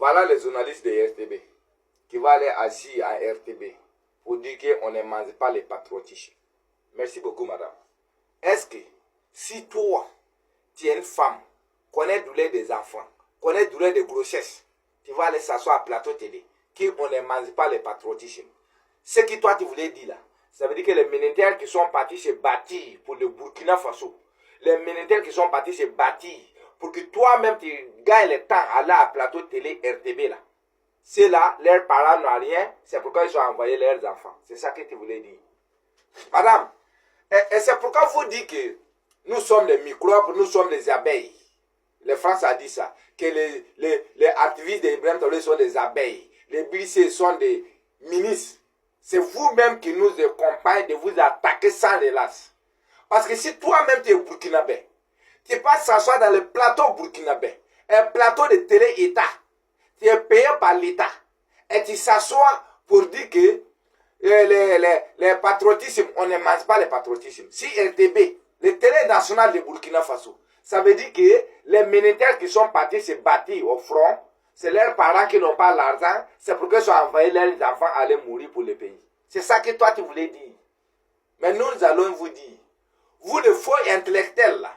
Voilà les journalistes de RTB qui vont aller assis à RTB pour dire qu'on ne mange pas les patriotismes. Merci beaucoup, madame. Est-ce que si toi, tu es une femme, connais la douleur des enfants, connais la douleur de grossesse, tu vas aller s'asseoir à plateau télé, qu'on ne mange pas les patriotismes. Ce que toi, tu voulais dire là, ça veut dire que les militaires qui sont partis se bâtir pour le Burkina Faso, les militaires qui sont partis se bâtir pour que toi-même tu gagnes le temps à aller à plateau télé RTB là. C'est là, leurs parents n'ont rien, c'est pourquoi ils ont envoyé leurs enfants. C'est ça que tu voulais dire. Madame, et c'est pourquoi vous dites que nous sommes les microbes, nous sommes les abeilles. Les Français ont dit ça, que les activistes d'Ibrahim Traoré sont des abeilles, les BC sont des ministres. C'est vous-même qui nous accompagnez de vous attaquer sans relâche. Parce que si toi-même tu es burkinabé, tu pas s'asseoir dans le plateau burkinabé, un plateau de télé-État, tu es payé par l'État, et tu s'assois pour dire que les patriotismes, on ne mange pas les patriotismes. Si RTB, le télé national de Burkina Faso, ça veut dire que les militaires qui sont partis se bâtir au front, c'est leurs parents qui n'ont pas l'argent, c'est pourquoi ils ont envoyé leurs enfants aller mourir pour le pays. C'est ça que toi tu voulais dire. Mais nous allons vous dire, vous les faux intellectuels là,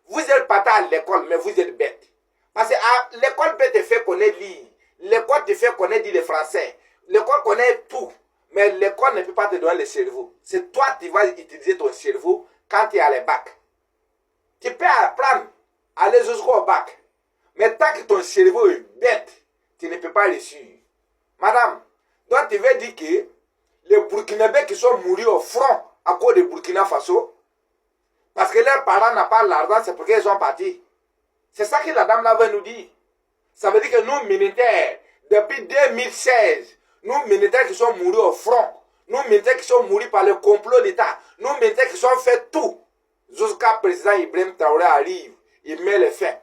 vous êtes partis à l'école, mais vous êtes bêtes. Parce que l'école peut te faire connaître lire, l'école te fait connaître le français, l'école connaît tout, mais l'école ne peut pas te donner le cerveau. C'est toi qui vas utiliser ton cerveau quand tu es à le bac. Tu peux apprendre à aller jusqu'au bac, mais tant que ton cerveau est bête, tu ne peux pas réussir. Madame, donc tu veux dire que les Burkinabés qui sont morts au front à cause de Burkina Faso, parce que leurs parents n'ont pas l'argent, c'est pourquoi ils sont partis. C'est ça que la dame là veut nous dire. Ça veut dire que nous, militaires, depuis 2016, nous, militaires qui sont morts au front, nous, militaires qui sont morts par le complot d'État, nous, militaires qui sont fait tout, jusqu'à président Ibrahim Traoré arrive, il met les fins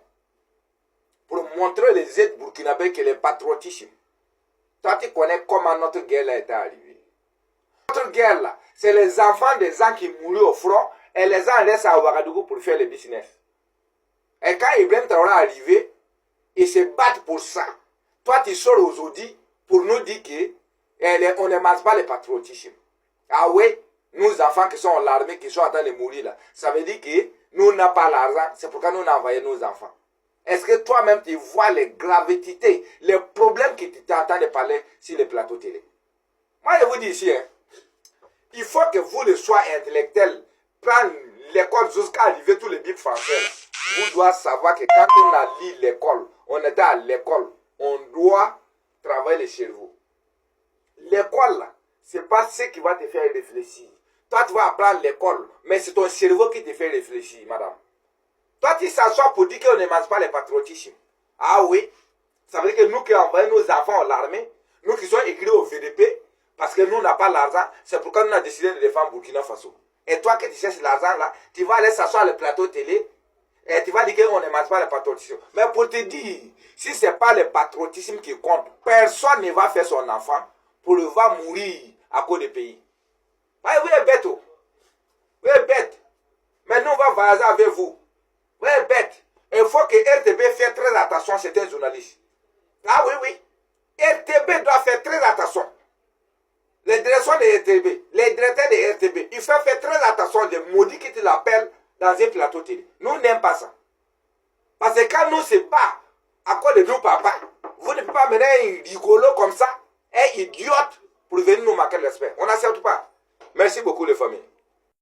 pour montrer les aides burkinabés que le patriotisme. Toi, tu connais comment notre guerre là est arrivée. Notre guerre là, c'est les enfants des gens qui mourent au front et les gens restent à Ouagadougou pour faire le business. Et quand Ibrahim Traoré est arrivé, ils se battent pour ça. Toi, tu sors aujourd'hui pour nous dire qu'on ne mange pas le patriotisme. Ah oui, nous enfants qui sont à l'armée, qui sont en train de mourir là, ça veut dire que nous n'avons pas l'argent, c'est pourquoi nous avons envoyé nos enfants. Est-ce que toi-même tu vois les gravités, les problèmes que tu es en train de parler sur les plateaux télé? Moi je vous dis ici, hein, il faut que vous le soyez intellectuels, prendre l'école jusqu'à arriver tous les bibles français. Vous devez savoir que quand on a lu l'école, on était à l'école, on doit travailler le cerveau. L'école là, c'est pas ce qui va te faire réfléchir. Toi tu vas apprendre l'école, mais c'est ton cerveau qui te fait réfléchir, madame. Toi, tu s'assois pour dire qu'on ne mange pas les patriotismes. Ah oui, ça veut dire que nous qui envoyons nos enfants à l'armée, nous qui sommes écrits au VDP, parce que nous n'avons pas l'argent, c'est pourquoi nous avons décidé de défendre Burkina Faso. Et toi qui tu cherches l'argent là, tu vas aller s'asseoir sur le plateau télé, et tu vas dire qu'on ne mange pas les patriotismes. Mais pour te dire, si ce n'est pas le patriotisme qui compte, personne ne va faire son enfant pour le voir mourir à cause du pays. Ouais, vous êtes bête. Vous êtes bête. Mais nous, on va voyager avec vous. Vous êtes bête. Il faut que RTB fasse très attention à certains journalistes. Ah oui, oui. RTB doit faire très attention. Les directions de RTB, les directeurs de RTB, il faut faire très attention des maudits qui te l'appellent dans un plateau télé. Nous n'aimons pas ça. Parce que quand nous se bat à cause de nos papas, vous ne pouvez pas mener un rigolo comme ça, un idiote, pour venir nous marquer le respect. On n'accepte pas. Merci beaucoup les familles.